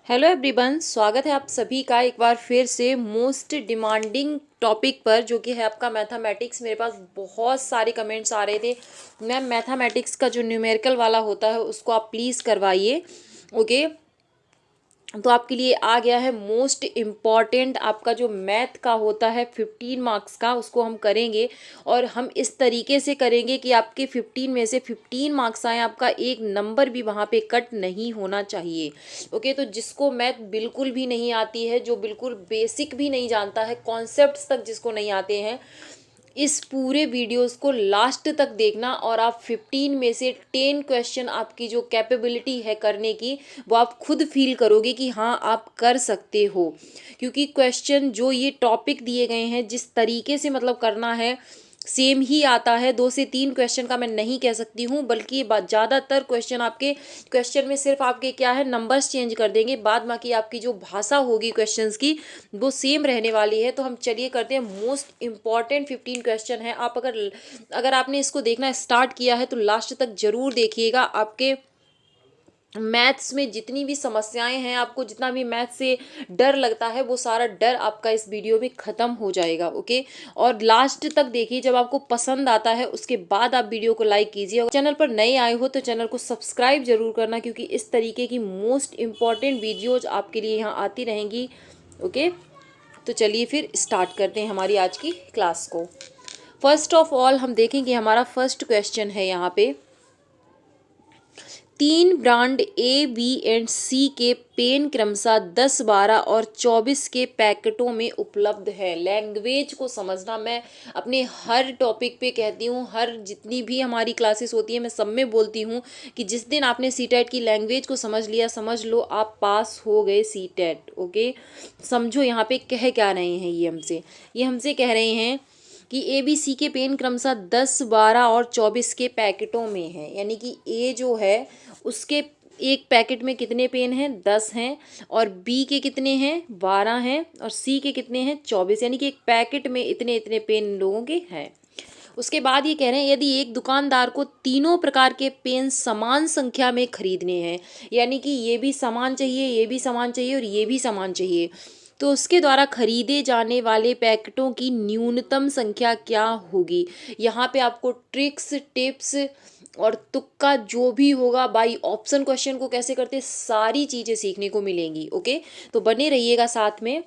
Hello everyone, स्वागत है आप सभी का एक बार फिर से मोस्ट डिमांडिंग टॉपिक पर, जो कि है आपका मैथमेटिक्स। मेरे पास बहुत सारे कमेंट्स आ रहे थे, मैम मैथमेटिक्स का जो न्यूमेरिकल वाला होता है उसको आप प्लीज़ करवाइए। ओके, तो आपके लिए आ गया है मोस्ट इम्पॉर्टेंट। आपका जो मैथ का होता है 15 मार्क्स का, उसको हम करेंगे और हम इस तरीके से करेंगे कि आपके 15 में से 15 मार्क्स आए, आपका एक नंबर भी वहाँ पे कट नहीं होना चाहिए। ओके, तो जिसको मैथ बिल्कुल भी नहीं आती है, जो बिल्कुल बेसिक भी नहीं जानता है, कॉन्सेप्ट्स तक जिसको नहीं आते हैं, इस पूरे वीडियोस को लास्ट तक देखना और आप 15 में से 10 क्वेश्चन, आपकी जो कैपेबिलिटी है करने की, वो आप खुद फील करोगे कि हाँ आप कर सकते हो। क्योंकि क्वेश्चन जो ये टॉपिक दिए गए हैं, जिस तरीके से मतलब करना है, सेम ही आता है। 2 से 3 क्वेश्चन का मैं नहीं कह सकती हूँ, बल्कि ज़्यादातर क्वेश्चन आपके क्वेश्चन में सिर्फ आपके क्या है, नंबर्स चेंज कर देंगे, बाद बाकी आपकी जो भाषा होगी क्वेश्चंस की वो सेम रहने वाली है। तो हम चलिए करते हैं। मोस्ट इम्पॉर्टेंट 15 क्वेश्चन है। आप अगर आपने इसको देखना स्टार्ट किया है तो लास्ट तक जरूर देखिएगा। आपके मैथ्स में जितनी भी समस्याएं हैं, आपको जितना भी मैथ से डर लगता है, वो सारा डर आपका इस वीडियो में ख़त्म हो जाएगा। ओके, और लास्ट तक देखिए। जब आपको पसंद आता है उसके बाद आप वीडियो को लाइक कीजिए। और चैनल पर नए आए हो तो चैनल को सब्सक्राइब जरूर करना, क्योंकि इस तरीके की मोस्ट इम्पॉर्टेंट वीडियोज आपके लिए यहाँ आती रहेंगी। ओके, तो चलिए फिर स्टार्ट करते हैं हमारी आज की क्लास को। फर्स्ट ऑफ ऑल हम देखेंगे, हमारा फर्स्ट क्वेश्चन है यहाँ पे, 3 ब्रांड ए, बी एंड सी के पेन क्रमशः 10, 12 और 24 के पैकेटों में उपलब्ध है। लैंग्वेज को समझना, मैं अपने हर टॉपिक पे कहती हूँ, हर जितनी भी हमारी क्लासेस होती है मैं सब में बोलती हूँ कि जिस दिन आपने सीटेट की लैंग्वेज को समझ लिया, समझ लो आप पास हो गए सीटेट। ओके, समझो यहाँ पे कह क्या रहे हैं ये हमसे कह रहे हैं कि ए बी सी के पेन क्रमशः 10, 12 और 24 के पैकेटों में है। यानी कि ए जो है उसके एक पैकेट में कितने पेन हैं, 10 हैं, और बी के कितने हैं, 12 हैं, और सी के कितने हैं, 24। यानी कि एक पैकेट में इतने इतने पेन इन लोगों के हैं। उसके बाद ये कह रहे हैं, यदि एक दुकानदार को तीनों प्रकार के पेन समान संख्या में खरीदने हैं, यानी कि ये भी सामान चाहिए, ये भी सामान चाहिए और ये भी सामान चाहिए, तो उसके द्वारा खरीदे जाने वाले पैकेटों की न्यूनतम संख्या क्या होगी। यहाँ पे आपको ट्रिक्स, टिप्स और तुक्का जो भी होगा, बाई ऑप्शन क्वेश्चन को कैसे करते, सारी चीज़ें सीखने को मिलेंगी। ओके, तो बने रहिएगा साथ में।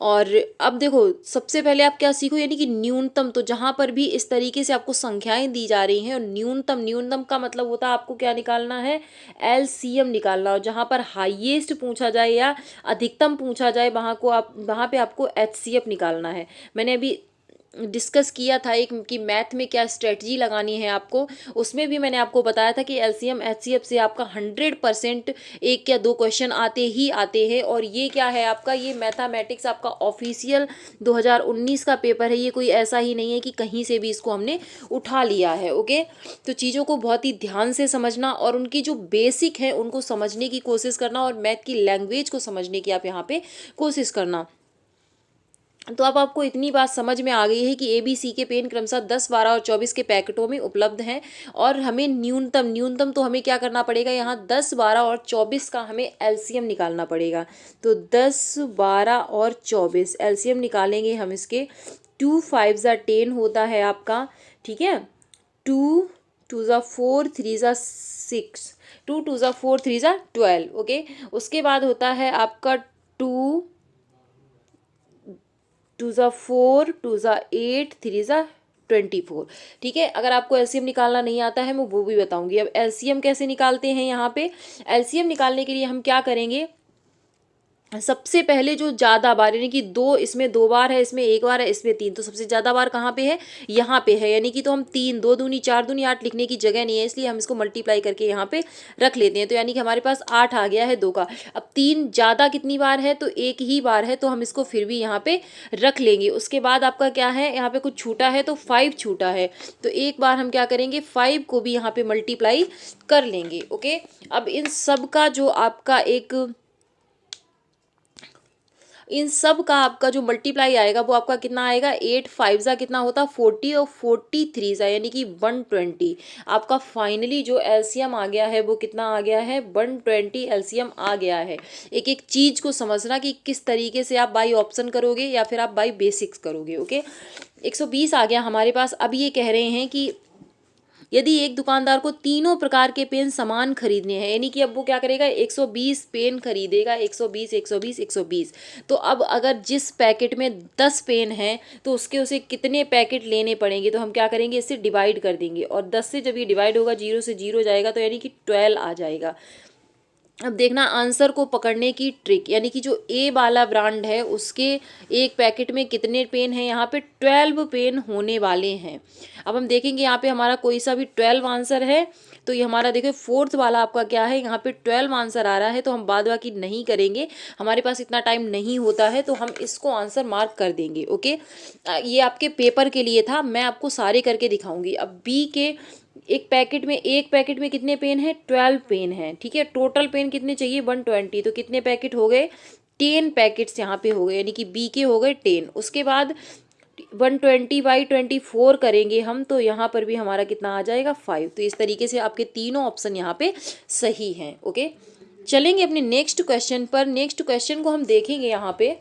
और अब देखो, सबसे पहले आप क्या सीखो, यानी कि न्यूनतम। तो जहाँ पर भी इस तरीके से आपको संख्याएं दी जा रही हैं, और न्यूनतम, न्यूनतम का मतलब होता है आपको क्या निकालना है, एलसीएम निकालना। और जहाँ पर हाईएस्ट पूछा जाए या अधिकतम पूछा जाए, वहाँ पे आपको एचसीएफ निकालना है। मैंने अभी डिस्कस किया था एक कि मैथ में क्या स्ट्रेटजी लगानी है आपको, उसमें भी मैंने आपको बताया था कि एलसीएम एचसीएफ से आपका 100% एक या दो क्वेश्चन आते ही आते हैं। और ये क्या है आपका, ये मैथमेटिक्स आपका ऑफिशियल 2019 का पेपर है। ये कोई ऐसा ही नहीं है कि कहीं से भी इसको हमने उठा लिया है। ओके, तो चीज़ों को बहुत ही ध्यान से समझना और उनकी जो बेसिक है उनको समझने की कोशिश करना, और मैथ की लैंग्वेज को समझने की आप यहाँ पे कोशिश करना। तो अब आपको इतनी बात समझ में आ गई है कि ए बी सी के पेन क्रमशः 10, 12 और 24 के पैकेटों में उपलब्ध हैं। और हमें न्यूनतम तो हमें क्या करना पड़ेगा, यहाँ 10, 12 और 24 का हमें एलसीएम निकालना पड़ेगा। तो 10, 12 और 24 एलसीएम निकालेंगे हम इसके। 2 5 ज़ा 10 होता है आपका, ठीक है। 2 2 ज़ा 4, 3 ज़ा 6, 2 2 ज़ा 4, 3 ज़ा 12। ओके, उसके बाद होता है आपका 2 2 ज़ा 4, 2 ज़ा 8, 3 ज़ा 24। ठीक है, अगर आपको एलसीएम निकालना नहीं आता है मैं वो भी बताऊंगी। अब एलसीएम कैसे निकालते हैं, यहाँ पे एलसीएम निकालने के लिए हम क्या करेंगे, सबसे पहले जो ज़्यादा बार, यानी कि 2, इसमें 2 बार है, इसमें 1 बार है, इसमें 3, तो सबसे ज़्यादा बार कहाँ पे है, यहाँ पे है। यानी कि तो हम 3, 2 दूनी 4 दूनी 8 लिखने की जगह नहीं है, इसलिए हम इसको मल्टीप्लाई करके यहाँ पे रख लेते हैं। तो यानी कि हमारे पास 8 आ गया है 2 का। अब 3 ज़्यादा कितनी बार है, तो 1 ही बार है, तो हम इसको फिर भी यहाँ पे रख लेंगे। उसके बाद आपका क्या है, यहाँ पे कुछ छूटा है तो 5 छूटा है, तो एक बार हम क्या करेंगे, 5 को भी यहाँ पे मल्टीप्लाई कर लेंगे। ओके, अब इन सब का जो आपका एक इन सब का आपका जो मल्टीप्लाई आएगा वो आपका कितना आएगा, 8 5 ज़ा कितना होता 40 और 43 ज़ा यानी कि 120। आपका फाइनली जो एलसीएम आ गया है वो कितना आ गया है, 120 एलसीएम आ गया है। एक एक चीज़ को समझना कि किस तरीके से आप बाई ऑप्शन करोगे या फिर आप बाई बेसिक्स करोगे। ओके, 120 आ गया हमारे पास। अब ये कह रहे हैं कि यदि एक दुकानदार को तीनों प्रकार के पेन समान खरीदने हैं, यानी कि अब वो क्या करेगा, 120 पेन खरीदेगा, 120 120 120। तो अब अगर जिस पैकेट में 10 पेन हैं तो उसके उसे कितने पैकेट लेने पड़ेंगे, तो हम क्या करेंगे, इससे डिवाइड कर देंगे। और 10 से जब ये डिवाइड होगा, 0 से 0 जाएगा तो यानी कि 12 आ जाएगा। अब देखना आंसर को पकड़ने की ट्रिक, यानी कि जो ए वाला ब्रांड है उसके एक पैकेट में कितने पेन हैं, यहाँ पे 12 पेन होने वाले हैं। अब हम देखेंगे यहाँ पे हमारा कोई सा भी 12 आंसर है, तो ये हमारा देखो फोर्थ वाला आपका क्या है, यहाँ पे 12 आंसर आ रहा है, तो हम बाद बाकी नहीं करेंगे, हमारे पास इतना टाइम नहीं होता है, तो हम इसको आंसर मार्क कर देंगे। ओके, ये आपके पेपर के लिए था, मैं आपको सारे करके दिखाऊंगी। अब बी के एक पैकेट में कितने पेन है, 12 पेन है। ठीक है, टोटल पेन कितने चाहिए, 120। तो कितने पैकेट हो गए, 10 पैकेट्स यहाँ पे हो गए, यानी कि बी के हो गए 10। उसके बाद 120/24 करेंगे हम, तो यहाँ पर भी हमारा कितना आ जाएगा, 5। तो इस तरीके से आपके तीनों ऑप्शन यहाँ पे सही हैं। ओके, चलेंगे अपने नेक्स्ट क्वेश्चन पर। नेक्स्ट क्वेश्चन को हम देखेंगे यहाँ पे।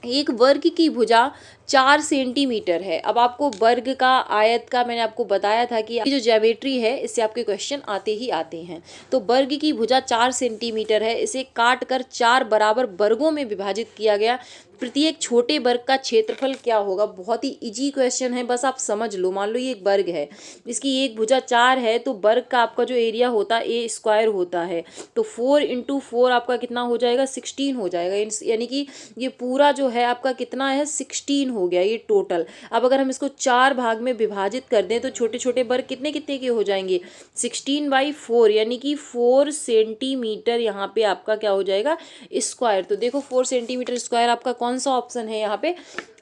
एक वर्ग की भुजा 4 सेंटीमीटर है। अब आपको वर्ग का, आयत का मैंने आपको बताया था कि जो ज्योमेट्री है इससे आपके क्वेश्चन आते ही आते हैं। तो वर्ग की भुजा 4 सेंटीमीटर है, इसे काट कर 4 बराबर वर्गों में विभाजित किया गया। प्रत्येक छोटे वर्ग का क्षेत्रफल क्या होगा। बहुत ही इजी क्वेश्चन है, बस आप समझ लो। मान लो ये एक वर्ग है, इसकी एक भुजा 4 है, तो वर्ग का आपका जो एरिया होता है ए स्क्वायर होता है, तो 4 × 4 आपका कितना हो जाएगा, 16 हो जाएगा। यानी कि ये पूरा जो है आपका कितना है, 16 हो गया ये टोटल। अब अगर हम इसको 4 भाग में विभाजित कर दें तो छोटे छोटे वर्ग कितने कितने के हो जाएंगे, 16/4, यानी कि 4 सेंटीमीटर यहाँ पे आपका क्या हो जाएगा, स्क्वायर। तो देखो 4 सेंटीमीटर स्क्वायर आपका कौन सा ऑप्शन है, यहाँ पे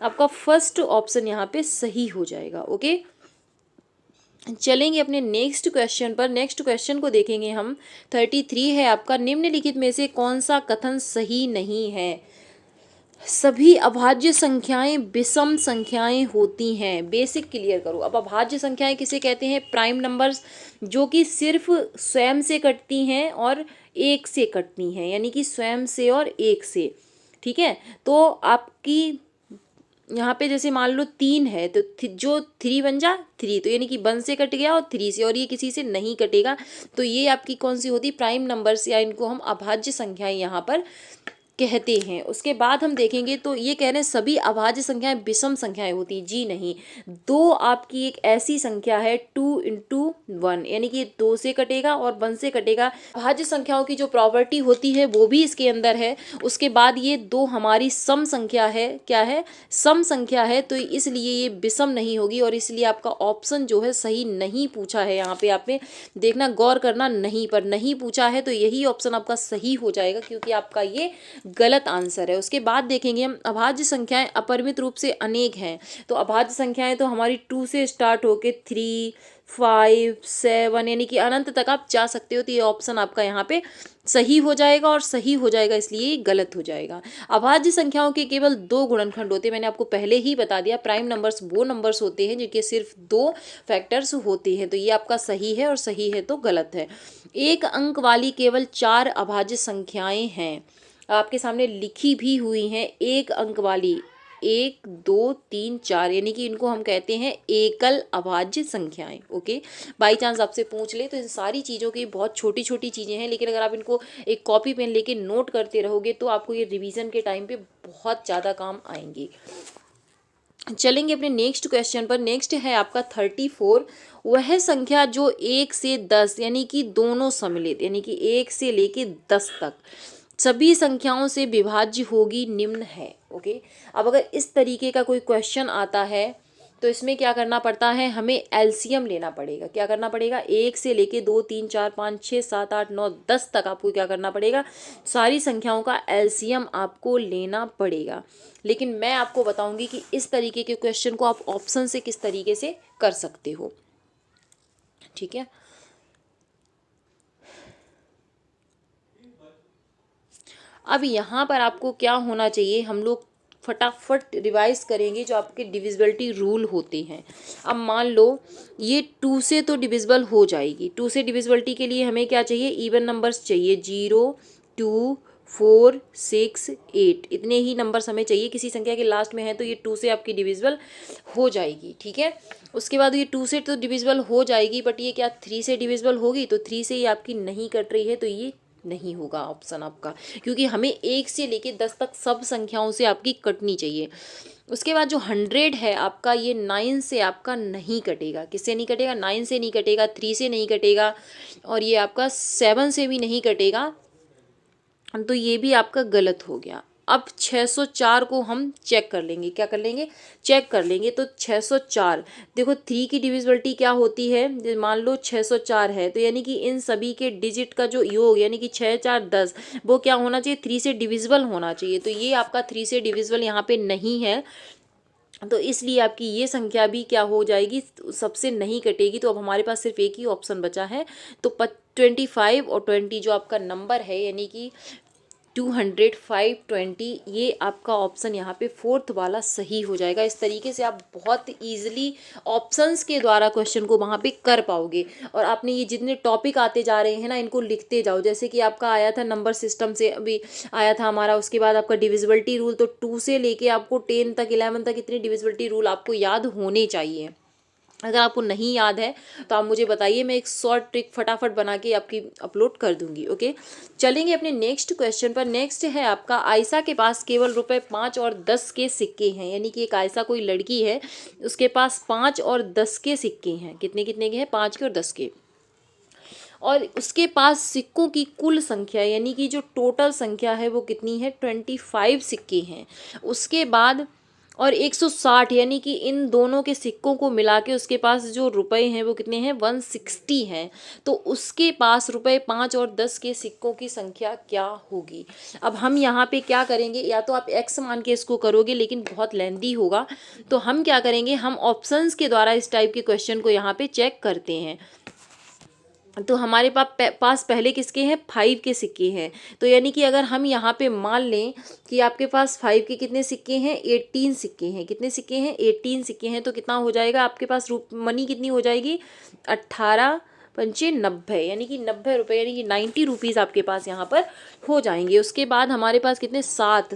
आपका फर्स्ट ऑप्शन यहाँ पे सही हो जाएगा। ओके, चलेंगे अपने नेक्स्ट क्वेश्चन पर। नेक्स्ट क्वेश्चन को देखेंगे हम। 33 है आपका, निम्नलिखित में से कौन सा कथन सही नहीं है। सभी अभाज्य संख्याएं विषम संख्याएं होती हैं। बेसिक क्लियर करो। अब अभाज्य संख्याएं किसे कहते हैं, प्राइम नंबर्स, जो कि सिर्फ स्वयं से कटती हैं और एक से कटती हैं, यानी कि स्वयं से और एक से। ठीक है, तो आपकी यहाँ पे जैसे मान लो 3 है, तो जो 3 बन जा 3, तो यानी कि 1 से कट गया और 3 से, और ये किसी से नहीं कटेगा। तो ये आपकी कौन सी होती, प्राइम नंबर्स, या इनको हम अभाज्य संख्याएं यहाँ पर कहते हैं। उसके बाद हम देखेंगे तो ये कह रहे हैं सभी अभाज्य संख्याएं विषम संख्याएं होती, जी नहीं। 2 आपकी एक ऐसी संख्या है 2 × 1, यानी कि 2 से कटेगा और 1 से कटेगा। अभाज्य संख्याओं की जो प्रॉपर्टी होती है वो भी इसके अंदर है। उसके बाद ये 2 हमारी सम संख्या है, क्या है, सम संख्या है, तो इसलिए ये विषम नहीं होगी, और इसलिए आपका ऑप्शन जो है सही नहीं पूछा है। यहाँ पे आपने देखना, गौर करना, नहीं पर नहीं पूछा है, तो यही ऑप्शन आपका सही हो जाएगा, क्योंकि आपका ये गलत आंसर है। उसके बाद देखेंगे हम, अभाज्य संख्याएं अपरिमित रूप से अनेक हैं। तो अभाज्य संख्याएं तो हमारी 2 से स्टार्ट होके 3 5 7, यानी कि अनंत तक आप जा सकते हो। तो ये ऑप्शन आपका यहाँ पे सही हो जाएगा, और सही हो जाएगा इसलिए ये गलत हो जाएगा। अभाज्य संख्याओं के केवल 2 गुणनखंड होते हैं, मैंने आपको पहले ही बता दिया। प्राइम नंबर्स वो नंबर्स होते हैं जिनके सिर्फ 2 फैक्टर्स होते हैं। तो ये आपका सही है, और सही है तो गलत है। एक अंक वाली केवल 4 अभाज्य संख्याएं हैं, आपके सामने लिखी भी हुई हैं। एक अंक वाली 1 2 3 4, यानी कि इनको हम कहते हैं एकल अभाज्य संख्याएं। ओके, बाई चांस आपसे पूछ ले तो इन सारी चीज़ों की बहुत छोटी छोटी चीज़ें हैं, लेकिन अगर आप इनको एक कॉपी पेन लेके नोट करते रहोगे तो आपको ये रिवीजन के टाइम पे बहुत ज़्यादा काम आएंगी। चलेंगे अपने नेक्स्ट क्वेश्चन पर। नेक्स्ट है आपका 34। वह संख्या जो 1 से 10, यानी कि दोनों सम्मिलित, यानी कि 1 से लेके 10 तक सभी संख्याओं से विभाज्य होगी, निम्न है। ओके, अब अगर इस तरीके का कोई क्वेश्चन आता है तो इसमें क्या करना पड़ता है, हमें एलसीएम लेना पड़ेगा। क्या करना पड़ेगा, 1 से लेके 2 3 4 5 6 7 8 9 10 तक आपको क्या करना पड़ेगा, सारी संख्याओं का एलसीएम आपको लेना पड़ेगा। लेकिन मैं आपको बताऊंगी कि इस तरीके के क्वेश्चन को आप ऑप्शन से किस तरीके से कर सकते हो। ठीक है, अब यहाँ पर आपको क्या होना चाहिए, हम लोग फटाफट रिवाइज करेंगे जो आपके डिविजिबिलिटी रूल होते हैं। अब मान लो ये 2 से तो डिविजिबल हो जाएगी। 2 से डिविजिबिलिटी के लिए हमें क्या चाहिए, इवन नंबर्स चाहिए। 0, 2, 4, 6, 8 इतने ही नंबर्स हमें चाहिए। किसी संख्या के लास्ट में है तो ये 2 से आपकी डिविजिबल हो जाएगी, ठीक है। उसके बाद ये 2 से तो डिविजिबल हो जाएगी, बट ये क्या 3 से डिविजिबल होगी, तो 3 से ये आपकी नहीं कट रही है, तो ये नहीं होगा ऑप्शन आपका, क्योंकि हमें 1 से लेके 10 तक सब संख्याओं से आपकी कटनी चाहिए। उसके बाद जो 100 है आपका, ये 9 से आपका नहीं कटेगा। किससे नहीं कटेगा, 9 से नहीं कटेगा, 3 से नहीं कटेगा, और ये आपका 7 से भी नहीं कटेगा, तो ये भी आपका गलत हो गया। अब 604 को हम चेक कर लेंगे। क्या कर लेंगे, चेक कर लेंगे। तो 604 देखो 3 की डिविजिबिलिटी क्या होती है, मान लो 604 है, तो यानी कि इन सभी के डिजिट का जो योग यानी कि 6 4 10 वो क्या होना चाहिए, 3 से डिविजिबल होना चाहिए। तो ये आपका 3 से डिविजिबल यहाँ पे नहीं है, तो इसलिए आपकी ये संख्या भी क्या हो जाएगी, सबसे नहीं कटेगी। तो अब हमारे पास सिर्फ एक ही ऑप्शन बचा है। तो 25 और 20 जो आपका नंबर है, यानी कि 200, 5, 20, ये आपका ऑप्शन यहाँ पे फोर्थ वाला सही हो जाएगा। इस तरीके से आप बहुत ईजिली ऑप्शंस के द्वारा क्वेश्चन को वहाँ पे कर पाओगे। और आपने ये जितने टॉपिक आते जा रहे हैं ना, इनको लिखते जाओ। जैसे कि आपका आया था नंबर सिस्टम से अभी आया था हमारा, उसके बाद आपका डिविजिबिलिटी रूल, तो 2 से लेके आपको 10 तक 11 तक इतने डिविजिबिलिटी रूल आपको याद होने चाहिए। अगर आपको नहीं याद है तो आप मुझे बताइए, मैं एक शॉर्ट ट्रिक फटाफट बना के आपकी अपलोड कर दूंगी। ओके, चलेंगे अपने नेक्स्ट क्वेश्चन पर। नेक्स्ट है आपका, आयशा के पास केवल रुपए 5 और 10 के सिक्के हैं। यानी कि एक आयशा कोई लड़की है, उसके पास 5 और 10 के सिक्के हैं। कितने कितने के हैं, 5 के और 10 के। और उसके पास सिक्कों की कुल संख्या यानी कि जो टोटल संख्या है वो कितनी है, 25 सिक्के हैं। उसके बाद और 160 यानी कि इन दोनों के सिक्कों को मिला के उसके पास जो रुपए हैं वो कितने हैं, 160 हैं। तो उसके पास रुपए 5 और 10 के सिक्कों की संख्या क्या होगी। अब हम यहाँ पे क्या करेंगे, या तो आप एक्स मान के इसको करोगे लेकिन बहुत लेंदी होगा, तो हम क्या करेंगे, हम ऑप्शंस के द्वारा इस टाइप के क्वेश्चन को यहाँ पे चेक करते हैं। तो हमारे पास पहले किसके हैं, 5 के सिक्के हैं। तो यानी कि अगर हम यहाँ पे मान लें कि आपके पास 5 के कितने सिक्के हैं, 18 सिक्के हैं। कितने सिक्के हैं, 18 सिक्के हैं। तो कितना हो जाएगा आपके पास मनी कितनी हो जाएगी, 18 पंचे 90, यानी कि 90 रुपये, यानी कि 90 रुपीज़ आपके पास यहाँ पर हो जाएंगे। उसके बाद हमारे पास कितने, 7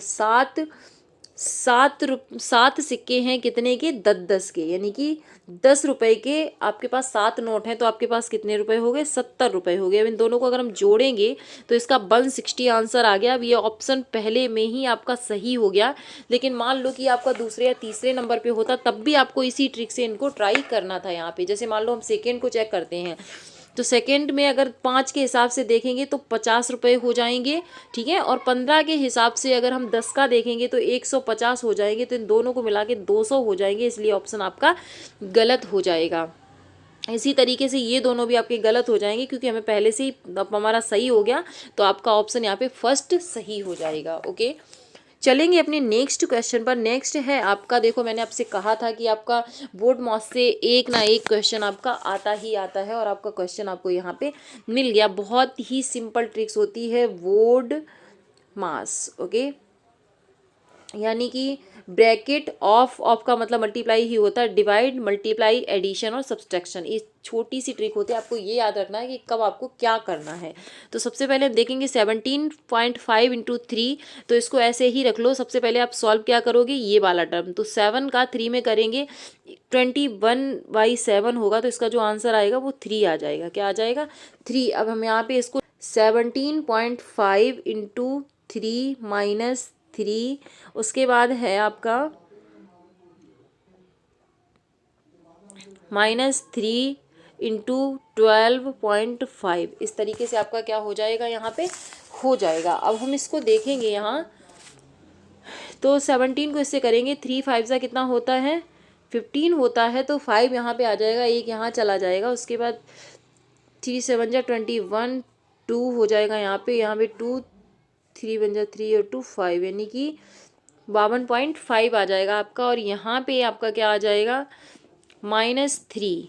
सिक्के हैं। कितने के, 10 के, यानी कि 10 रुपए के आपके पास 7 नोट हैं। तो आपके पास कितने रुपए हो गए, 70 रुपए हो गए। अब इन दोनों को अगर हम जोड़ेंगे तो इसका 160 आंसर आ गया। अब ये ऑप्शन पहले में ही आपका सही हो गया, लेकिन मान लो कि आपका दूसरे या तीसरे नंबर पे होता, तब भी आपको इसी ट्रिक से इनको ट्राई करना था यहाँ पे। जैसे मान लो हम सेकेंड को चेक करते हैं, तो सेकंड में अगर 5 के हिसाब से देखेंगे तो 50 रुपये हो जाएंगे, ठीक है। और 15 के हिसाब से अगर हम 10 का देखेंगे तो 150 हो जाएंगे। तो इन दोनों को मिला के 200 हो जाएंगे, इसलिए ऑप्शन आपका गलत हो जाएगा। इसी तरीके से ये दोनों भी आपके गलत हो जाएंगे, क्योंकि हमें पहले से ही अब हमारा सही हो गया, तो आपका ऑप्शन यहाँ पे फर्स्ट सही हो जाएगा। ओके, चलेंगे अपने नेक्स्ट क्वेश्चन पर। नेक्स्ट है आपका, देखो मैंने आपसे कहा था कि आपका बोर्ड मॉस से एक ना एक क्वेश्चन आपका आता ही आता है, और आपका क्वेश्चन आपको यहाँ पे मिल गया। बहुत ही सिंपल ट्रिक्स होती है बोर्ड मास। ओके, यानी कि ब्रैकेट ऑफ का मतलब मल्टीप्लाई ही होता है, डिवाइड, मल्टीप्लाई, एडिशन और सब्सट्रैक्शन। ये छोटी सी ट्रिक होती है, आपको ये याद रखना है कि कब आपको क्या करना है। तो सबसे पहले हम देखेंगे 17.5 इंटू 3, तो इसको ऐसे ही रख लो। सबसे पहले आप सॉल्व क्या करोगे, ये वाला टर्म, तो 7 का 3 में करेंगे 21/7 होगा, तो इसका जो आंसर आएगा वो 3 आ जाएगा। क्या आ जाएगा, 3। अब हम यहाँ पे इसको 17.5 इंटू 3 माइनस 3, उसके बाद है आपका -3 इंटू 12.5। इस तरीके से आपका क्या हो जाएगा, यहाँ पे हो जाएगा। अब हम इसको देखेंगे यहाँ, तो 17 को इससे करेंगे, 3 5 सा कितना होता है, 15 होता है। तो 5 यहाँ पे आ जाएगा, एक यहाँ चला जाएगा। उसके बाद 3 7 जा 21, 2 हो जाएगा यहाँ पे 2, 3 1 जा 3 और 2 5, यानी कि 52.5 आ जाएगा आपका। और यहाँ पे आपका क्या आ जाएगा, -3,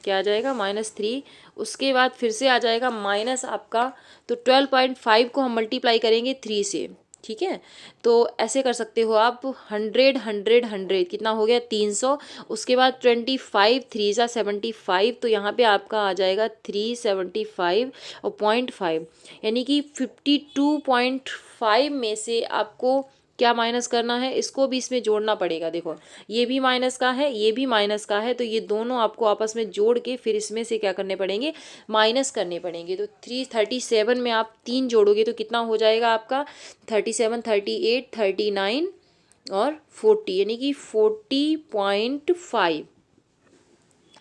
क्या आ जाएगा -3। उसके बाद फिर से आ जाएगा माइनस आपका, तो 12.5 को हम मल्टीप्लाई करेंगे 3 से, ठीक है। तो ऐसे कर सकते हो आप, 100 100 100 कितना हो गया 300। उसके बाद 25 3 ज़ा 75, तो यहाँ पे आपका आ जाएगा 375 और 0.5, यानी कि 52.5 में से आपको क्या माइनस करना है, इसको भी इसमें जोड़ना पड़ेगा। देखो ये भी माइनस का है, ये भी माइनस का है, तो ये दोनों आपको आपस में जोड़ के फिर इसमें से क्या करने पड़ेंगे, माइनस करने पड़ेंगे। तो 337 में आप 3 जोड़ोगे तो कितना हो जाएगा आपका 37 38 39 और 40, यानी कि 40.5।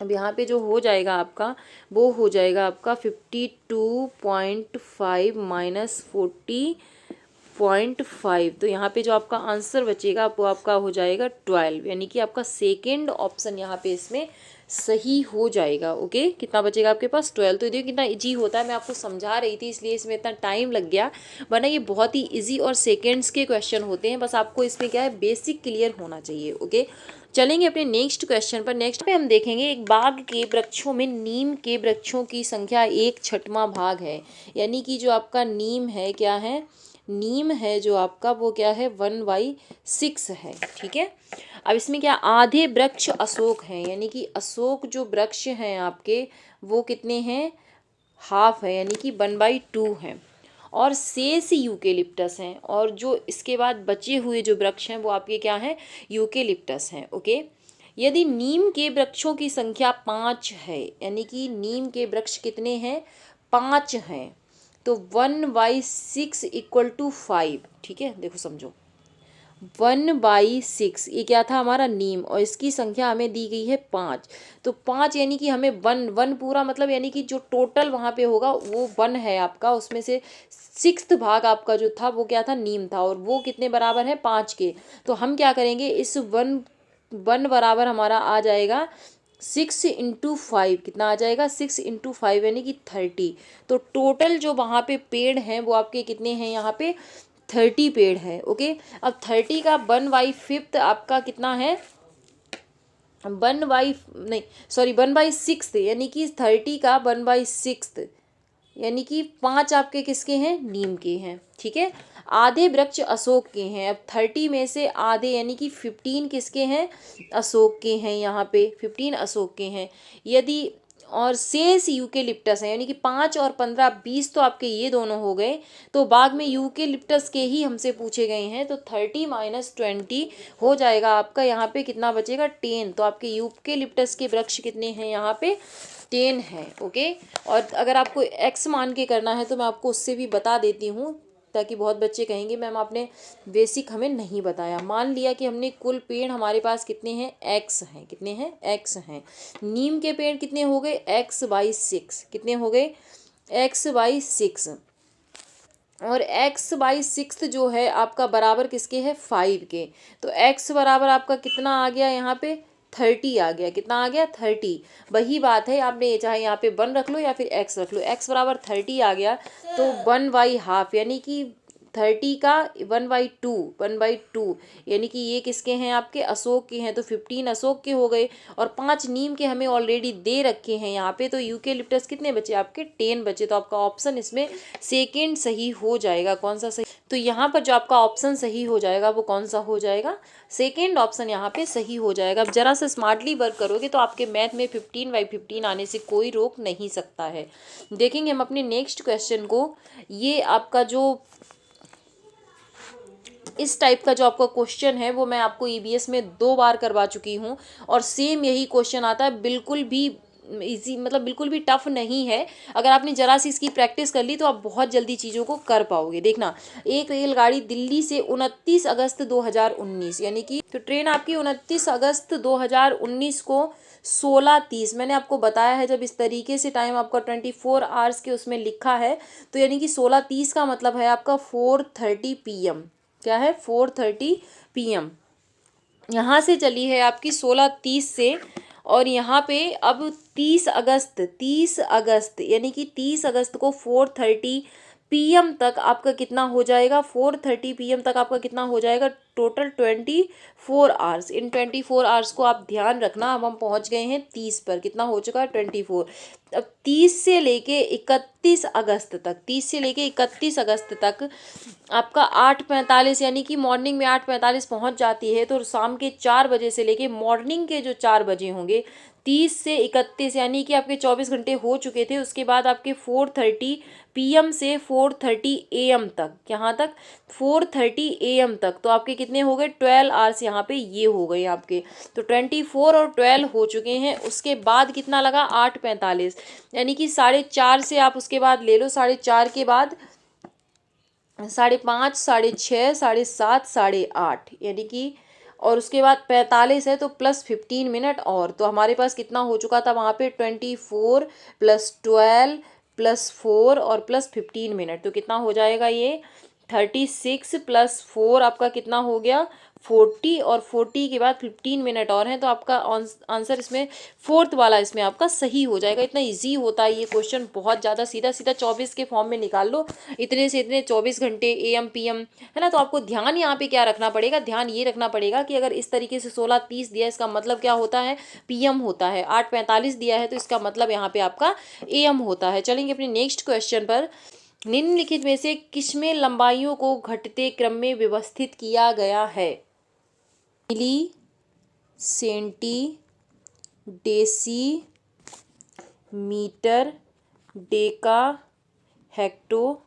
अब यहाँ पे जो हो जाएगा आपका, वो हो जाएगा आपका 52.5 माइनस 40.5। तो यहाँ पे जो आपका आंसर बचेगा वो आपका हो जाएगा 12, यानी कि आपका सेकेंड ऑप्शन यहाँ पे इसमें सही हो जाएगा। ओके, कितना बचेगा आपके पास 12। तो देखिए कितना इजी होता है, मैं आपको समझा रही थी इसलिए इसमें इतना टाइम लग गया, वरना ये बहुत ही इजी और सेकेंड्स के क्वेश्चन होते हैं। बस आपको इसमें क्या है, बेसिक क्लियर होना चाहिए। ओके, चलेंगे अपने नेक्स्ट क्वेश्चन पर। नेक्स्ट पे हम देखेंगे, एक बाग के वृक्षों में नीम के वृक्षों की संख्या 1/6 भाग है, यानी कि जो आपका नीम है, क्या है, नीम है जो आपका, वो क्या है 1/6 है, ठीक है। अब इसमें क्या, आधे वृक्ष अशोक हैं, यानी कि अशोक जो वृक्ष हैं आपके, वो कितने हैं, हाफ है, यानी कि 1/2 हैं, और शेष यूकेलिप्टस हैं, और जो इसके बाद बचे हुए जो वृक्ष हैं वो आपके क्या हैं, यूकेलिप्टस हैं। ओके, यदि नीम के वृक्षों की संख्या 5 है, यानी कि नीम के वृक्ष कितने हैं, 5 हैं, तो 1/6 = 5, ठीक है। देखो समझो, 1/6 ये क्या था हमारा नीम, और इसकी संख्या हमें दी गई है 5, तो 5 यानी कि हमें 1 पूरा, मतलब यानी कि जो टोटल वहाँ पे होगा वो 1 है आपका, उसमें से 6th भाग आपका जो था वो क्या था, नीम था, और वो कितने बराबर है 5 के। तो हम क्या करेंगे, इस 1 बराबर हमारा आ जाएगा 6 × 5, कितना आ जाएगा 6 × 5, यानी कि 30। तो टोटल जो वहाँ पे पेड़ हैं वो आपके कितने हैं, यहाँ पे 30 पेड़ है। ओके, अब 30 का 1/5 आपका कितना है, 1/6, यानी कि 30 का 1/6, यानी कि 5 आपके किसके हैं, नीम के हैं, ठीक है। आधे वृक्ष अशोक के हैं, अब 30 में से आधे यानी कि 15 किसके हैं, अशोक के हैं, यहाँ पे 15 अशोक के हैं। यदि और शेष यूकेलिप्टस है, यानी कि 5 और 15 20 तो आपके ये दोनों हो गए, तो बाग में यूकेलिप्टस के ही हमसे पूछे गए हैं, तो 30 - 20 हो जाएगा आपका, यहाँ पे कितना बचेगा 10। तो आपके यूकेलिप्टस के वृक्ष कितने हैं, यहाँ पे 10 है। ओके, और अगर आपको एक्स मान के करना है तो मैं आपको उससे भी बता देती हूँ, ताकि बहुत बच्चे कहेंगे मैम आपने बेसिक हमें नहीं बताया। मान लिया कि हमने कुल पेड़ हमारे पास कितने हैं, एक्स हैं, कितने हैं, एक्स हैं। नीम के पेड़ कितने हो गए, x/6, कितने हो गए, x/6, और x/6 जो है आपका बराबर किसके है, 5 के। तो x बराबर आपका कितना आ गया, यहाँ पे 30 आ गया, कितना आ गया 30। वही बात है, आपने चाहे यहाँ पे 1 रख लो या फिर x रख लो, x बराबर 30 आ गया, तो 1/2, यानी कि 30 का 1/2, यानी कि ये किसके हैं, आपके अशोक के हैं, तो 15 अशोक के हो गए, और 5 नीम के हमें ऑलरेडी दे रखे हैं यहाँ पे, तो यूकेलिप्टस कितने बचे आपके, 10 बचे। तो आपका ऑप्शन इसमें सेकेंड सही हो जाएगा। कौन सा सही, तो यहाँ पर जो आपका ऑप्शन सही हो जाएगा वो कौन सा हो जाएगा, सेकेंड ऑप्शन यहाँ पे सही हो जाएगा। अब जरा सा स्मार्टली वर्क करोगे तो आपके मैथ में 15/15 आने से कोई रोक नहीं सकता है। देखेंगे हम अपने नेक्स्ट क्वेश्चन को। ये आपका जो इस टाइप का जो आपका क्वेश्चन है वो मैं आपको ईवीएस में 2 बार करवा चुकी हूँ, और सेम यही क्वेश्चन आता है, बिल्कुल भी इजी, मतलब बिल्कुल भी टफ नहीं है। अगर आपने जरा सी इसकी प्रैक्टिस कर ली तो आप बहुत जल्दी चीज़ों को कर पाओगे। देखना, एक रेलगाड़ी दिल्ली से 29 अगस्त 2019, यानी कि तो ट्रेन आपकी 29 अगस्त 2019 को 16:30, मैंने आपको बताया है जब इस तरीके से टाइम आपका 24 आवर्स के उसमें लिखा है, तो यानी कि 16:30 का मतलब है आपका 4:30 PM। क्या है, 4:30 PM। यहाँ से चली है आपकी 16:30 से, और यहाँ पे अब 30 अगस्त यानी कि 30 अगस्त को 4:30 PM तक आपका कितना हो जाएगा, 4:30 PM तक आपका कितना हो जाएगा, टोटल 24 आवर्स। इन 24 आवर्स को आप ध्यान रखना। अब हम पहुंच गए हैं 30 पर, कितना हो चुका है 24। अब 30 से लेके 31 अगस्त तक, 30 से लेके 31 अगस्त तक आपका 8:45 यानी कि मॉर्निंग में 8:45 पहुंच जाती है, तो शाम के 4 बजे से लेके मॉर्निंग के जो 4 बजे होंगे, 30 से 31 यानी कि आपके 24 घंटे हो चुके थे। उसके बाद आपके 4:30 PM से 4:30 AM तक, यहाँ तक 4:30 AM तक, तो आपके कितने हो गए 12 आवर्स यहाँ पे ये हो गए आपके। तो 24 और 12 हो चुके हैं। उसके बाद कितना लगा 8:45 यानी कि 4:30 से आप उसके बाद ले लो, 4:30 के बाद 5:30, 6:30, 7:30, 8:30 यानी कि, और उसके बाद 45 है तो +15 मिनट और, तो हमारे पास कितना हो चुका था वहाँ पे 24 + 12 + 4 और +15 मिनट, तो कितना हो जाएगा ये 36 + 4 आपका कितना हो गया 40, और 40 के बाद 15 मिनट और हैं, तो आपका आंसर इसमें फोर्थ वाला इसमें आपका सही हो जाएगा। इतना इजी होता है ये क्वेश्चन, बहुत ज़्यादा सीधा सीधा 24 के फॉर्म में निकाल लो। इतने से इतने 24 घंटे AM PM है ना। तो आपको ध्यान यहाँ पे क्या रखना पड़ेगा, ध्यान ये रखना पड़ेगा कि अगर इस तरीके से 16:30 दिया है, इसका मतलब क्या होता है PM होता है। 8:45 दिया है तो इसका मतलब यहाँ पे आपका AM होता है। चलेंगे अपने नेक्स्ट क्वेश्चन पर। निम्नलिखित में से किसमें लंबाइयों को घटते क्रम में व्यवस्थित किया गया है। Milli, centi, deci, meter, deka, hecto,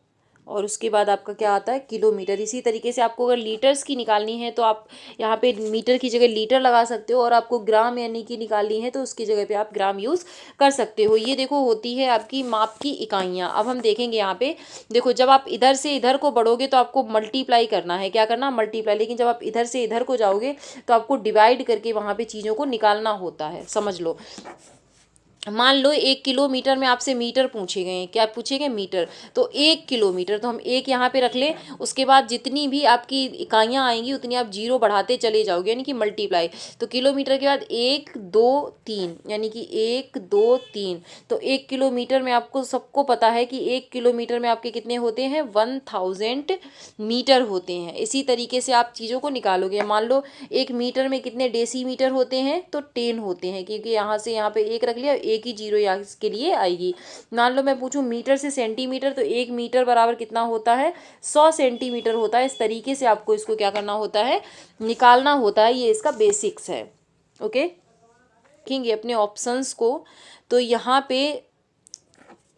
और उसके बाद आपका क्या आता है किलोमीटर। इसी तरीके से आपको अगर लीटर्स की निकालनी है तो आप यहाँ पे मीटर की जगह लीटर लगा सकते हो, और आपको ग्राम यानी कि निकालनी है तो उसकी जगह पे आप ग्राम यूज़ कर सकते हो। ये देखो होती है आपकी माप की इकाइयाँ। अब हम देखेंगे यहाँ पे, देखो जब आप इधर से इधर को बढ़ोगे तो आपको मल्टीप्लाई करना है, क्या करना मल्टीप्लाई, लेकिन जब आप इधर से इधर को जाओगे तो आपको डिवाइड करके वहाँ पे चीज़ों को निकालना होता है, समझ लो। मान लो 1 किलोमीटर में आपसे मीटर पूछे गए हैं, क्या पूछे गए मीटर, तो 1 किलोमीटर, तो हम 1 यहाँ पे रख लें। उसके बाद जितनी भी आपकी इकाइयाँ आएंगी उतनी आप जीरो बढ़ाते चले जाओगे, यानी कि मल्टीप्लाई। तो किलोमीटर के बाद 1 2 3 यानी कि 1 2 3, तो 1 किलोमीटर में आपको सबको पता है कि 1 किलोमीटर में आपके कितने होते हैं 1000 मीटर होते हैं। इसी तरीके से आप चीज़ों को निकालोगे। मान लो 1 मीटर में कितने डेसीमीटर होते हैं, तो 10 होते हैं, क्योंकि यहाँ से यहाँ पे 1 रख लिया, एक ही जीरो यहाँ के लिए आएगी। मान लो मैं पूछूं मीटर से सेंटीमीटर, तो 1 मीटर बराबर कितना होता है 100 सेंटीमीटर होता है। इस तरीके से आपको इसको क्या करना होता है निकालना होता है। ये इसका बेसिक्स है। ओके, देखेंगे अपने ऑप्शंस को। तो यहाँ पे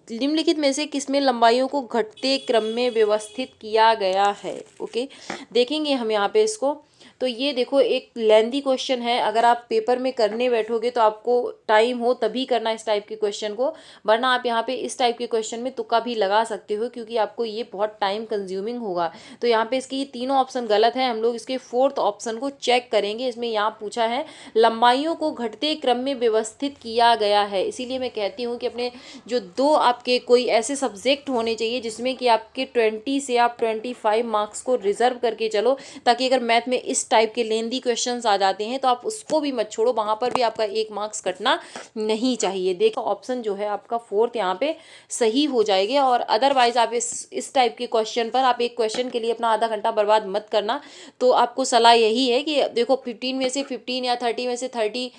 निम्नलिखित में से किसमें लंबाइयों को घटते क्रम में व्यवस्थित किया गया है। ओके, देखेंगे हम यहाँ पे इसको। तो ये देखो एक लेंदी क्वेश्चन है, अगर आप पेपर में करने बैठोगे तो आपको टाइम हो तभी करना इस टाइप के क्वेश्चन को, वरना आप यहाँ पे इस टाइप के क्वेश्चन में तुक्का भी लगा सकते हो, क्योंकि आपको ये बहुत टाइम कंज्यूमिंग होगा। तो यहाँ पे इसके ये तीनों ऑप्शन गलत है। हम लोग इसके फोर्थ ऑप्शन को चेक करेंगे। इसमें यहाँ पूछा है लंबाइयों को घटते क्रम में व्यवस्थित किया गया है। इसीलिए मैं कहती हूँ कि अपने जो दो आपके कोई ऐसे सब्जेक्ट होने चाहिए जिसमें कि आपके 20 से आप 25 मार्क्स को रिजर्व करके चलो, ताकि अगर मैथ में इस टाइप के लेंदी क्वेश्चंस आ जाते हैं तो आप उसको भी मत छोड़ो, वहां पर भी आपका 1 मार्क्स कटना नहीं चाहिए। देखो ऑप्शन जो है आपका फोर्थ यहाँ पे सही हो जाएगा। और अदरवाइज आप इस टाइप के क्वेश्चन पर आप एक क्वेश्चन के लिए अपना आधा घंटा बर्बाद मत करना। तो आपको सलाह यही है कि देखो 15 में से 15 या 30 में से 30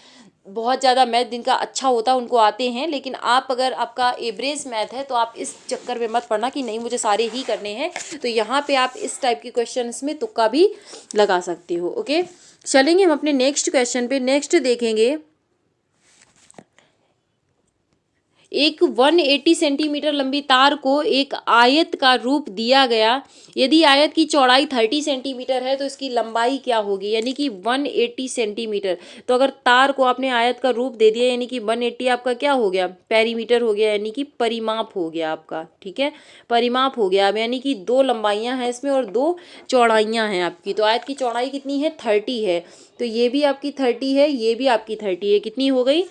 बहुत ज़्यादा मैथ जिनका अच्छा होता है उनको आते हैं, लेकिन आप अगर आपका एवरेज मैथ है तो आप इस चक्कर में मत पड़ना कि नहीं मुझे सारे ही करने हैं। तो यहाँ पे आप इस टाइप के क्वेश्चंस में तुक्का भी लगा सकते हो। ओके, चलेंगे हम अपने नेक्स्ट क्वेश्चन पे। नेक्स्ट देखेंगे, एक 180 सेंटीमीटर लंबी तार को एक आयत का रूप दिया गया। यदि आयत की चौड़ाई 30 सेंटीमीटर है तो इसकी लंबाई क्या होगी, यानी कि 180 सेंटीमीटर। तो अगर तार को आपने आयत का रूप दे दिया, यानी कि 180 आपका क्या हो गया पेरीमीटर हो गया, यानी कि परिमाप हो गया आपका। ठीक है, परिमाप हो गया। अब यानी कि 2 लंबाइयाँ हैं इसमें और 2 चौड़ाइयाँ हैं आपकी। तो आयत की चौड़ाई कितनी है 30 है, तो ये भी आपकी 30 है, ये भी आपकी 30 है। कितनी हो गई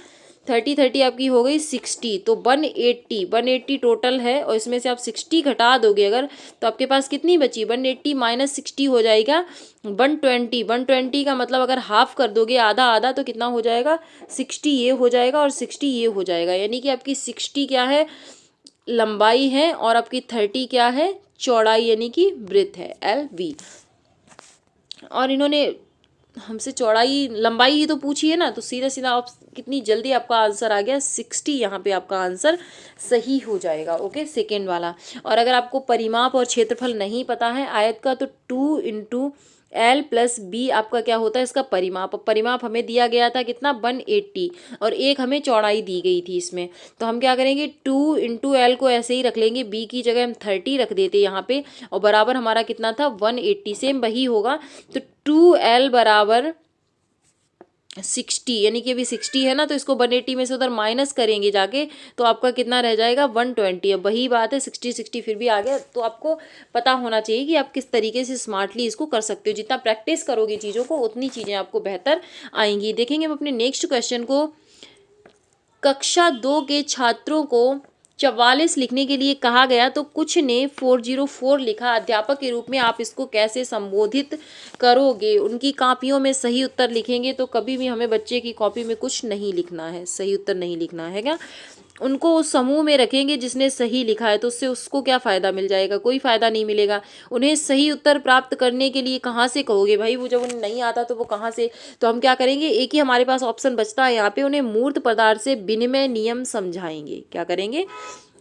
30 आपकी हो गई 60। तो 180 टोटल है, और इसमें से आप 60 घटा दोगे अगर, तो आपके पास कितनी बची 180 माइनस 60 हो जाएगा 120। 120 का मतलब अगर हाफ कर दोगे आधा आधा तो कितना हो जाएगा 60 ये हो जाएगा और 60 ये हो जाएगा। यानी कि आपकी 60 क्या है लंबाई है और आपकी 30 क्या है चौड़ाई यानी कि ब्रेथ है LV। और इन्होंने हमसे चौड़ाई लंबाई ही तो पूछी है ना, तो सीधा सीधा आप कितनी जल्दी आपका आंसर आ गया 60, यहाँ पे आपका आंसर सही हो जाएगा। ओके, सेकेंड वाला। और अगर आपको परिमाप और क्षेत्रफल नहीं पता है आयत का, तो 2 × L + B आपका क्या होता है, इसका परिमाप। परिमाप हमें दिया गया था कितना 180, और एक हमें चौड़ाई दी गई थी इसमें। तो हम क्या करेंगे 2 × L को ऐसे ही रख लेंगे, B की जगह हम 30 रख देते यहाँ पे, और बराबर हमारा कितना था 180, सेम वही होगा। तो 2L बराबर 60, यानी कि अभी 60 है ना, तो इसको 180 में से उधर माइनस करेंगे जाके, तो आपका कितना रह जाएगा 120। अब वही बात है 60 फिर भी आ गया। तो आपको पता होना चाहिए कि आप किस तरीके से स्मार्टली इसको कर सकते हो। जितना प्रैक्टिस करोगे चीज़ों को उतनी चीज़ें आपको बेहतर आएंगी। देखेंगे हम अपने नेक्स्ट क्वेश्चन को। कक्षा 2 के छात्रों को 44 लिखने के लिए कहा गया, तो कुछ ने 404 लिखा। अध्यापक के रूप में आप इसको कैसे संबोधित करोगे? उनकी कॉपियों में सही उत्तर लिखेंगे, तो कभी भी हमें बच्चे की कॉपी में कुछ नहीं लिखना है, सही उत्तर नहीं लिखना है क्या। उनको उस समूह में रखेंगे जिसने सही लिखा है, तो उससे उसको क्या फ़ायदा मिल जाएगा, कोई फ़ायदा नहीं मिलेगा। उन्हें सही उत्तर प्राप्त करने के लिए कहाँ से कहोगे भाई, वो जब उन्हें नहीं आता तो वो कहाँ से। तो हम क्या करेंगे, एक ही हमारे पास ऑप्शन बचता है यहाँ पे, उन्हें मूर्त पदार्थ से विनिमय नियम समझाएंगे। क्या करेंगे,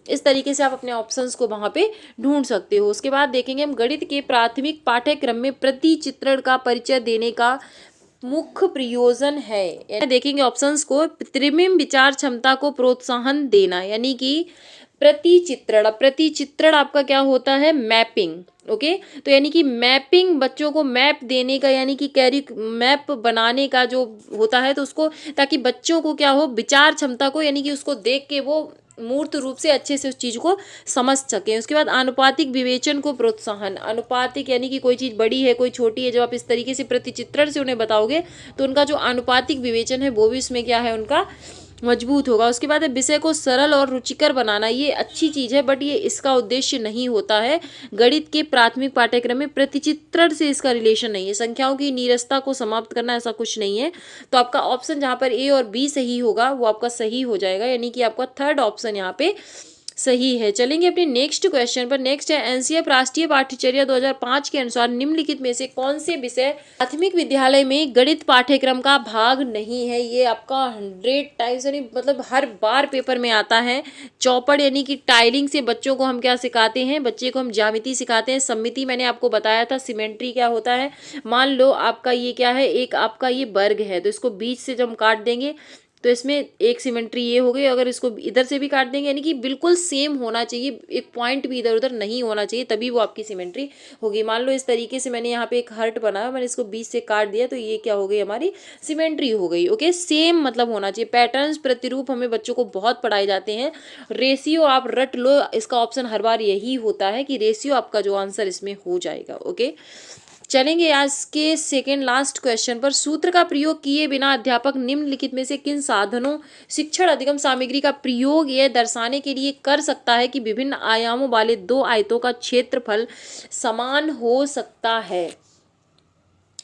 इस तरीके से आप अपने ऑप्शंस को वहाँ पे ढूंढ सकते हो। उसके बाद देखेंगे हम गणित के प्राथमिक पाठ्यक्रम में प्रतिचित्रण का परिचय देने का मुख्य प्रयोजन है। देखेंगे ऑप्शंस को, त्रिमिम विचार क्षमता को प्रोत्साहन देना, यानी कि प्रतिचित्रण। प्रतिचित्रण आपका क्या होता है, मैपिंग। ओके, तो यानी कि मैपिंग, बच्चों को मैप देने का, यानी कि कैरी मैप बनाने का जो होता है, तो उसको, ताकि बच्चों को क्या हो, विचार क्षमता को, यानी कि उसको देख के वो मूर्त रूप से अच्छे से उस चीज़ को समझ सकें। उसके बाद आनुपातिक विवेचन को प्रोत्साहन। अनुपातिक यानी कि कोई चीज़ बड़ी है कोई छोटी है, जब आप इस तरीके से प्रतिचित्रण से उन्हें बताओगे तो उनका जो आनुपातिक विवेचन है वो भी इसमें क्या है, उनका मजबूत होगा। उसके बाद विषय को सरल और रुचिकर बनाना, ये अच्छी चीज़ है, बट ये इसका उद्देश्य नहीं होता है। गणित के प्राथमिक पाठ्यक्रम में प्रतिचित्रण से इसका रिलेशन नहीं है। संख्याओं की नीरसता को समाप्त करना, ऐसा कुछ नहीं है। तो आपका ऑप्शन जहाँ पर A और B सही होगा वो आपका सही हो जाएगा, यानी कि आपका थर्ड ऑप्शन यहाँ पे सही है। चलेंगे अपने नेक्स्ट क्वेश्चन पर। नेक्स्ट है, एनसीएफ राष्ट्रीय पाठ्यचर्या 2005 के अनुसार निम्नलिखित में से कौन से विषय प्राथमिक विद्यालय में गणित पाठ्यक्रम का भाग नहीं है। ये आपका 100 टाइम्स, यानी मतलब हर बार पेपर में आता है। चौपड़ यानी कि टाइलिंग से बच्चों को हम क्या सिखाते हैं, बच्चे को हम ज्यामिति सिखाते हैं। सममिति मैंने आपको बताया था, सिमेट्री क्या होता है। मान लो आपका ये क्या है, एक आपका ये वर्ग है, तो इसको बीच से जब हम काट देंगे तो इसमें एक सिमेट्री ये हो गई। अगर इसको इधर से भी काट देंगे, यानी कि बिल्कुल सेम होना चाहिए, एक पॉइंट भी इधर उधर नहीं होना चाहिए, तभी वो आपकी सिमेट्री होगी। मान लो इस तरीके से मैंने यहाँ पे एक हर्ट बनाया, मैंने इसको बीच से काट दिया, तो ये क्या हो गई, हमारी सिमेट्री हो गई। ओके, सेम मतलब होना चाहिए। पैटर्न्स, प्रतिरूप हमें बच्चों को बहुत पढ़ाए जाते हैं। रेशियो आप रट लो, इसका ऑप्शन हर बार यही होता है कि रेशियो आपका जो आंसर इसमें हो जाएगा। ओके, चलेंगे आज के सेकेंड लास्ट क्वेश्चन पर। सूत्र का प्रयोग किए बिना अध्यापक निम्नलिखित में से किन साधनों शिक्षण अधिगम सामग्री का प्रयोग यह दर्शाने के लिए कर सकता है कि विभिन्न आयामों वाले दो आयतों का क्षेत्रफल समान हो सकता है।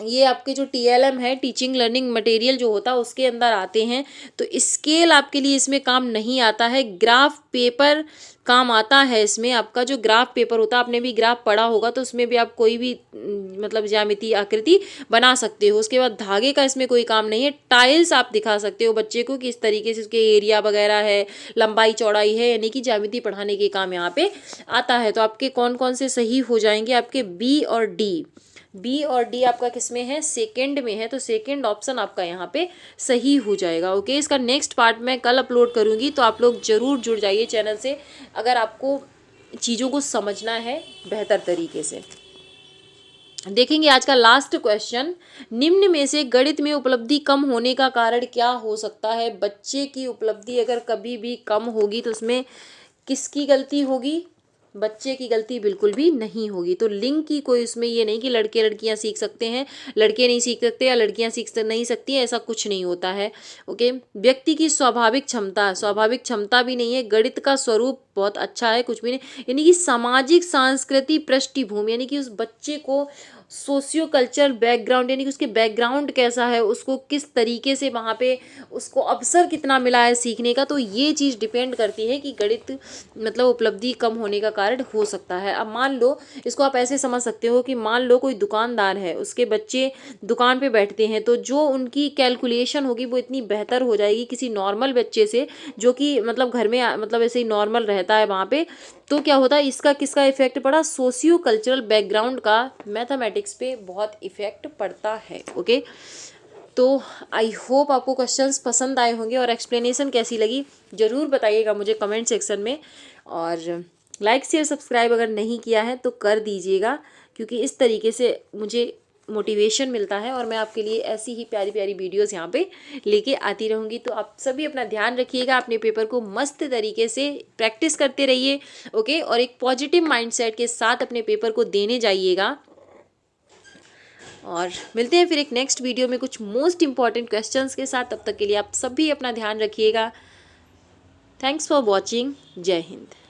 ये आपके जो TLM है, टीचिंग लर्निंग मटेरियल जो होता है उसके अंदर आते हैं। तो स्केल आपके लिए इसमें काम नहीं आता है, ग्राफ पेपर काम आता है इसमें। आपका जो ग्राफ पेपर होता है, आपने भी ग्राफ पढ़ा होगा, तो उसमें भी आप कोई भी मतलब ज्यामिति आकृति बना सकते हो। उसके बाद धागे का इसमें कोई काम नहीं है। टाइल्स आप दिखा सकते हो बच्चे को कि इस तरीके से उसके एरिया वगैरह है, लंबाई चौड़ाई है, यानी कि ज्यामिति पढ़ाने के काम यहाँ पे आता है। तो आपके कौन कौन से सही हो जाएंगे, आपके बी और डी आपका किसमें है, सेकंड में है। तो सेकंड ऑप्शन आपका यहाँ पे सही हो जाएगा। ओके, इसका नेक्स्ट पार्ट मैं कल अपलोड करूँगी, तो आप लोग जरूर जुड़ जाइए चैनल से, अगर आपको चीज़ों को समझना है बेहतर तरीके से। देखेंगे आज का लास्ट क्वेश्चन, निम्न में से गणित में उपलब्धि कम होने का कारण क्या हो सकता है। बच्चे की उपलब्धि अगर कभी भी कम होगी तो उसमें किसकी गलती होगी, बच्चे की गलती बिल्कुल भी नहीं होगी। तो लिंक की कोई उसमें ये नहीं कि लड़के लड़कियां सीख सकते हैं, लड़के नहीं सीख सकते या लड़कियां सीख नहीं सकती हैं, ऐसा कुछ नहीं होता है। ओके, व्यक्ति की स्वाभाविक क्षमता भी नहीं है। गणित का स्वरूप बहुत अच्छा है, कुछ भी नहीं। यानी कि सामाजिक सांस्कृतिक पृष्ठभूमि, यानी कि उस बच्चे को सोशियो कल्चरल बैकग्राउंड, यानी कि उसके बैकग्राउंड कैसा है, उसको किस तरीके से वहाँ पे उसको अवसर कितना मिला है सीखने का, तो ये चीज़ डिपेंड करती है कि गणित मतलब उपलब्धि कम होने का कारण हो सकता है। अब मान लो, इसको आप ऐसे समझ सकते हो कि मान लो कोई दुकानदार है, उसके बच्चे दुकान पे बैठते हैं, तो जो उनकी कैलकुलेशन होगी वो इतनी बेहतर हो जाएगी किसी नॉर्मल बच्चे से, जो कि मतलब घर में मतलब ऐसे ही नॉर्मल रहता है वहाँ पे। तो क्या होता है, इसका किसका इफेक्ट पड़ा, सोशियो कल्चरल बैकग्राउंड का मैथमेटिक्स पे बहुत इफेक्ट पड़ता है। ओके, तो आई होप आपको क्वेश्चंस पसंद आए होंगे और एक्सप्लेनेशन कैसी लगी ज़रूर बताइएगा मुझे कमेंट सेक्शन में। और लाइक शेयर सब्सक्राइब अगर नहीं किया है तो कर दीजिएगा, क्योंकि इस तरीके से मुझे मोटिवेशन मिलता है और मैं आपके लिए ऐसी ही प्यारी प्यारी वीडियोस यहाँ पे लेके आती रहूँगी। तो आप सभी अपना ध्यान रखिएगा, अपने पेपर को मस्त तरीके से प्रैक्टिस करते रहिए। ओके, और एक पॉजिटिव माइंडसेट के साथ अपने पेपर को देने जाइएगा। और मिलते हैं फिर एक नेक्स्ट वीडियो में कुछ मोस्ट इंपॉर्टेंट क्वेश्चंस के साथ। तब तक के लिए आप सभी अपना ध्यान रखिएगा। Thanks for watching. जय हिंद।